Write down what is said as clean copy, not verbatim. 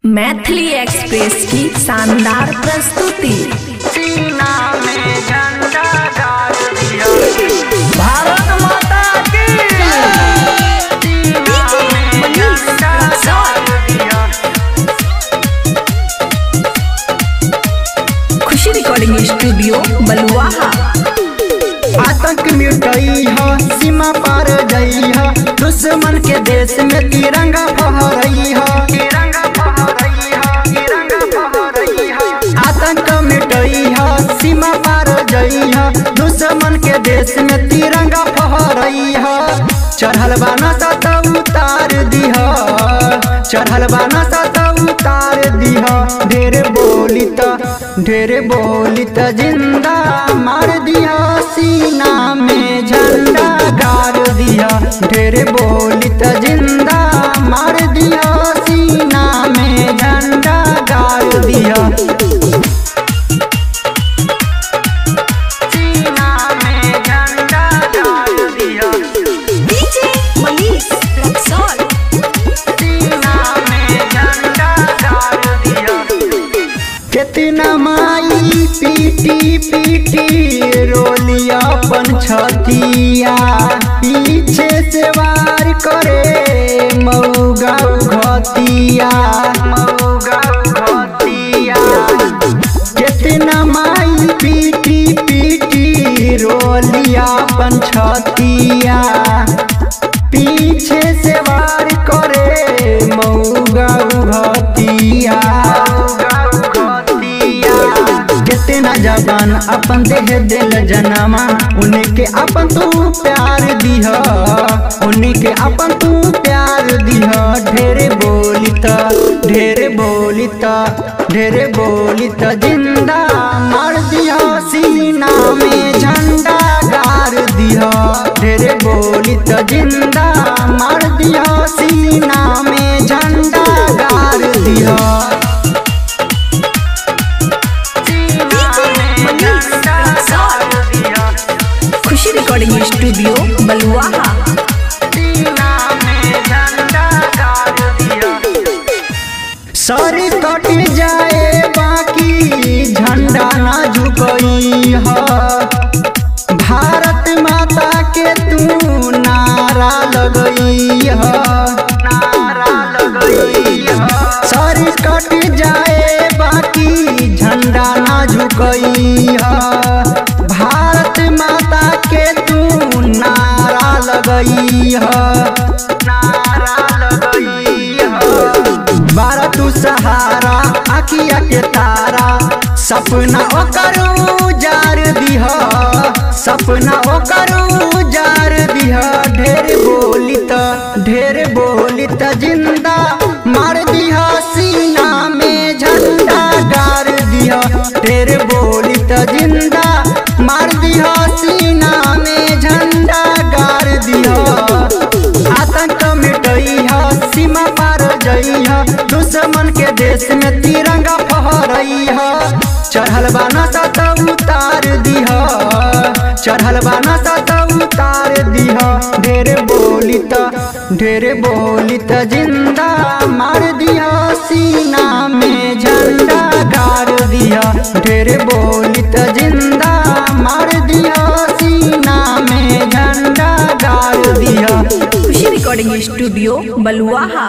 Maithili express की शानदार प्रस्तुति। सीना में झंडा गाड़ दिया, भारत माता की। सीना में झंडा गाड़ दिया। खुशी रिकॉर्डिंग स्टूडियो बलुआहा। आतंक मिटई है, सीमा पार गई है, दुश्मन के देश में तिरंगा फहरई है। आतंक मिटई है, सीमा पार गई है, दुश्मन के देश में तिरंगा फहरई है। चढ़ल बाना सत उतार दिह, चढ़ल बाना सत उतार दिह। ढेर बोली त जिंदा मार दिया, सीना में झंडा गाड़ दिया। ढेर बोली त जिंदा मार दिया, सीना में झंडा गाड़ दिया। सीना में झंडा गाड़ दिया। डीजे मनीष रक्सौल। सीना में झंडा गाड़ दिया। कितना माई पीटी पीटी रोलिया अपन छतिया, पीछे से वार करे मऊगा घतिया। कितना माई पीटी पीटी रोलिया अपन छतिया, पीछे से वार करे मऊगा घतिया। कितना जबान अपन देह दिल जनमा, उन्हीं के अपन तू प्यार दिह, उन्हीं के अपन तू प्यार दिह। ढेर बोली त जिंदा मार दिया, सीना में झंडा गाड़ दिया। ढेर बोली त जिंदा मार दिया, सीना में झंडा गाड़ दिया। खुशी रिकॉर्डिंग स्टूडियो बलुआहा। सर कट जाए बाकी झंडा ना झुकई है, भारत माता के तू नारा लगई है। सर कट जाए बाकी झंडा ना झुकई है, भारत माता के तू नारा लगई है। बारा तू सहारा आखिया के तारा, सपना ओकर उजार दिह, सपना ओकर उजार दिह। ढेर बोली त जिंदा मार दिह, सीना में झंडा गाड़ दिह। ढेर बोली त जिंदा मार दिह, सीना में झंडा गाड़ दिह। आतंक मिटई है, सीमा पार गई है, दुश्मन के देश में तिरंगा फहरई है। चढ़ल बाना सत उतार दिह, चढ़ल बाना सत उतार दिह। ढेर बोली त जिंदा मार दिया, सीना में झंडा गाड़ दिया। ढेर बोली त जिंदा मार दिया, सीना में झंडा गाड़ दिया। खुशी रिकॉर्डिंग स्टूडियो बलुआहा।